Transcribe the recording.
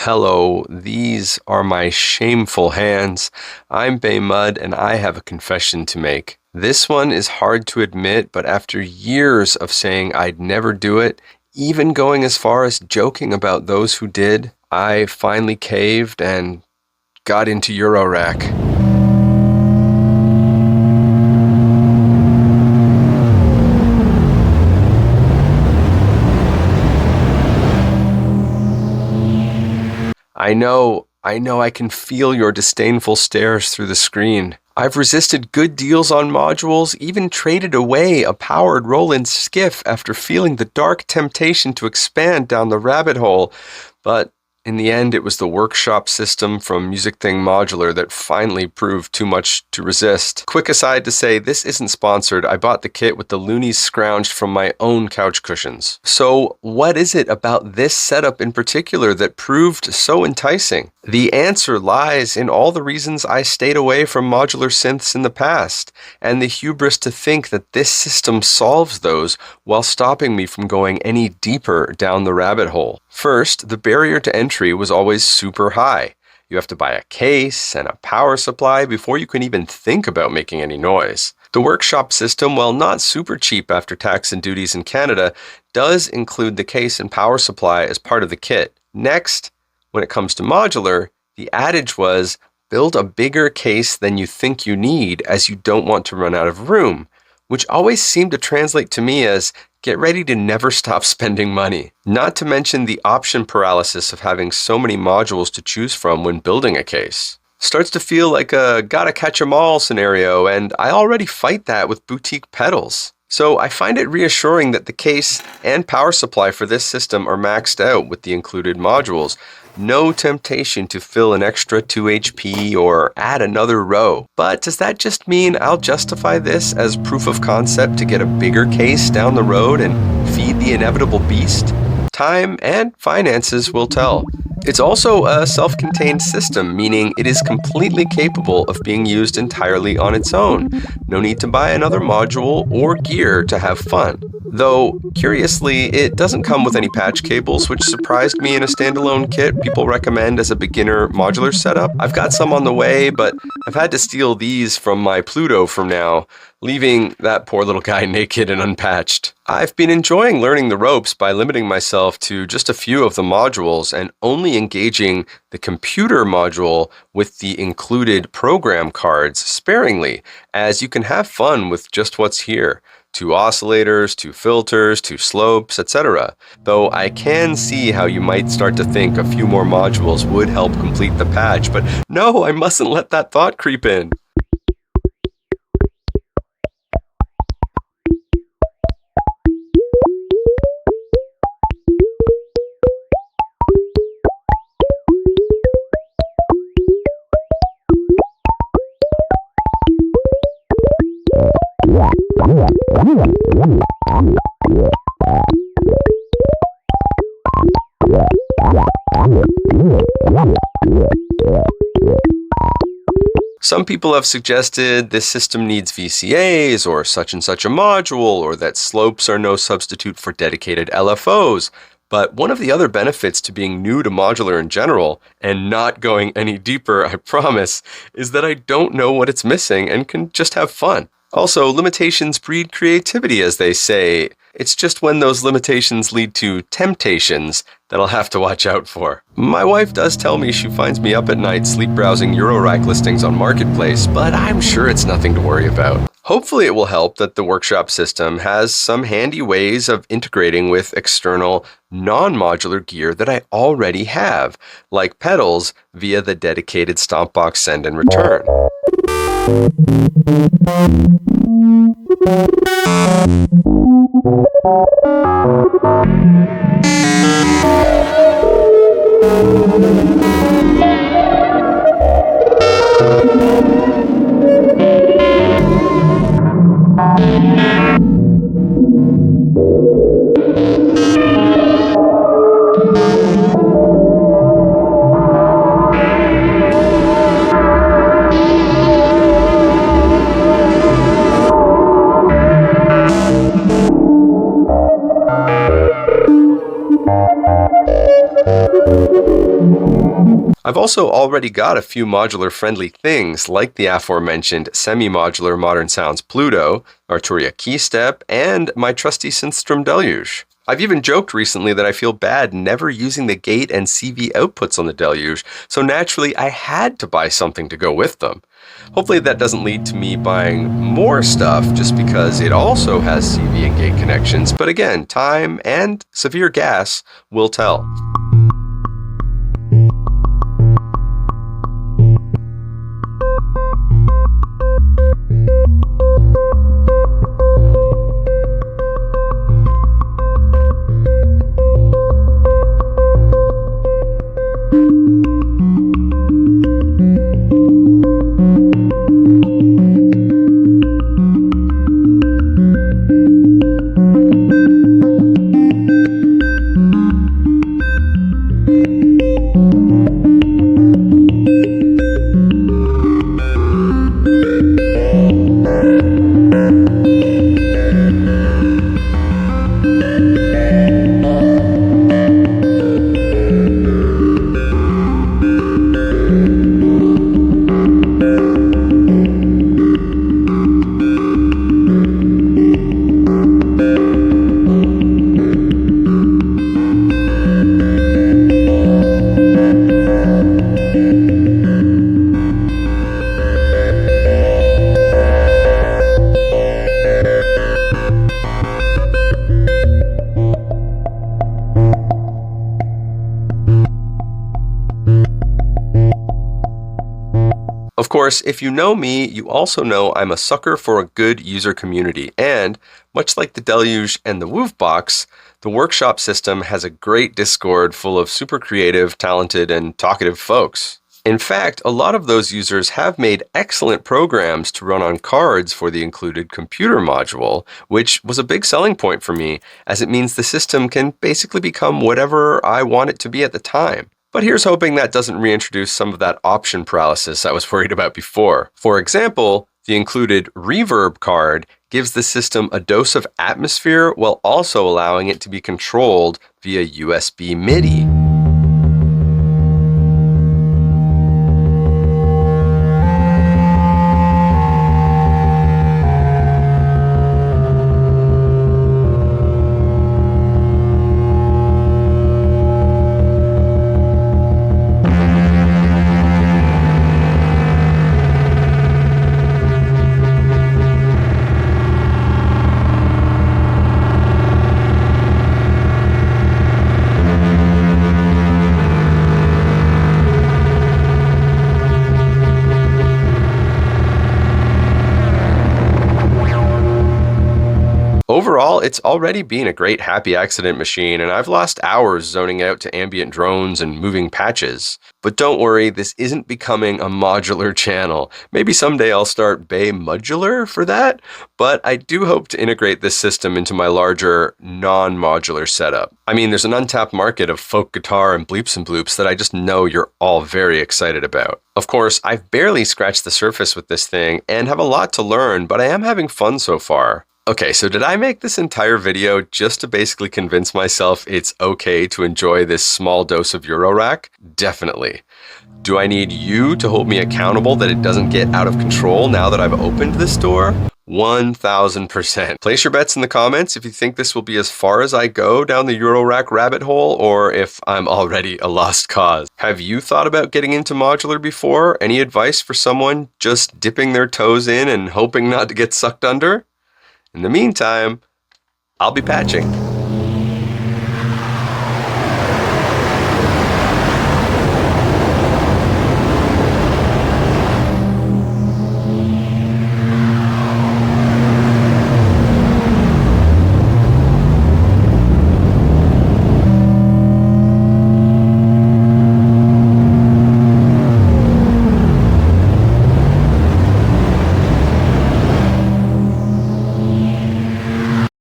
hello. These are my shameful hands. I'm Bay Mud, and I have a confession to make. This one is hard to admit, but after years of saying I'd never do it, even going as far as joking about those who did, I finally caved and got into Eurorack. I know I can feel your disdainful stares through the screen. I've resisted good deals on modules, even traded away a powered roll-in skiff after feeling the dark temptation to expand down the rabbit hole, but in the end it was the workshop system from Thing Modular that finally proved too much to resist. Quick aside to say, this isn't sponsored. I bought the kit with the loonies scrounged from my own couch cushions. So what is it about this setup in particular that proved so enticing? The answer lies in all the reasons I stayed away from modular synths in the past, and the hubris to think that this system solves those while stopping me from going any deeper down the rabbit hole. First, the barrier to entry was always super high. You have to buy a case and a power supply before you can even think about making any noise. The workshop system, while not super cheap after tax and duties in Canada, does include the case and power supply as part of the kit. Next, when it comes to modular, the adage was, build a bigger case than you think you need as you don't want to run out of room, which always seemed to translate to me as, get ready to never stop spending money. Not to mention the option paralysis of having so many modules to choose from when building a case. Starts to feel like a gotta catch 'em all scenario, and I already fight that with boutique pedals. So I find it reassuring that the case and power supply for this system are maxed out with the included modules. No temptation to fill an extra 2 HP or add another row. But does that just mean I'll justify this as proof of concept to get a bigger case down the road and feed the inevitable beast? Time and finances will tell. It's also a self-contained system, meaning it is completely capable of being used entirely on its own. No need to buy another module or gear to have fun. Though, curiously, it doesn't come with any patch cables, which surprised me in a standalone kit people recommend as a beginner modular setup. I've got some on the way, but I've had to steal these from my Pluto for now, leaving that poor little guy naked and unpatched. I've been enjoying learning the ropes by limiting myself to just a few of the modules and only engaging the computer module with the included program cards sparingly, as you can have fun with just what's here. 2 oscillators, 2 filters, 2 slopes, etc. Though I can see how you might start to think a few more modules would help complete the patch, but no, I mustn't let that thought creep in. Some people have suggested this system needs VCAs or such and such a module, or that slopes are no substitute for dedicated LFOs. But one of the other benefits to being new to modular in general, and not going any deeper, I promise, is that I don't know what it's missing and can just have fun. Also, limitations breed creativity, as they say. It's just when those limitations lead to temptations that I'll have to watch out for. My wife does tell me she finds me up at night sleep browsing Eurorack listings on Marketplace, but I'm sure it's nothing to worry about. Hopefully it will help that the workshop system has some handy ways of integrating with external non-modular gear that I already have, like pedals via the dedicated Stompbox send and return. I've also already got a few modular-friendly things like the aforementioned semi-modular Modern Sounds Pluto, Arturia Keystep, and my trusty Synthtrom Deluge. I've even joked recently that I feel bad never using the gate and CV outputs on the Deluge, so naturally I had to buy something to go with them. Hopefully that doesn't lead to me buying more stuff just because it also has CV and gate connections, but again, time and severe gas will tell. Of course, if you know me, you also know I'm a sucker for a good user community, and much like the Deluge and the Woofbox, the workshop system has a great Discord full of super creative, talented, and talkative folks. In fact, a lot of those users have made excellent programs to run on cards for the included computer module, which was a big selling point for me, as it means the system can basically become whatever I want it to be at the time. But here's hoping that doesn't reintroduce some of that option paralysis I was worried about before. For example, the included Reverb card gives the system a dose of atmosphere while also allowing it to be controlled via USB MIDI. Overall, it's already been a great happy accident machine, and I've lost hours zoning out to ambient drones and moving patches. But don't worry, this isn't becoming a modular channel. Maybe someday I'll start Bay Modular for that, but I do hope to integrate this system into my larger, non-modular setup. I mean, there's an untapped market of folk guitar and bleeps and bloops that I just know you're all very excited about. Of course, I've barely scratched the surface with this thing and have a lot to learn, but I am having fun so far. Okay, so did I make this entire video just to basically convince myself it's okay to enjoy this small dose of Eurorack? Definitely. Do I need you to hold me accountable that it doesn't get out of control now that I've opened this door? 1000%. Place your bets in the comments if you think this will be as far as I go down the Eurorack rabbit hole, or if I'm already a lost cause. Have you thought about getting into modular before? Any advice for someone just dipping their toes in and hoping not to get sucked under? In the meantime, I'll be patching.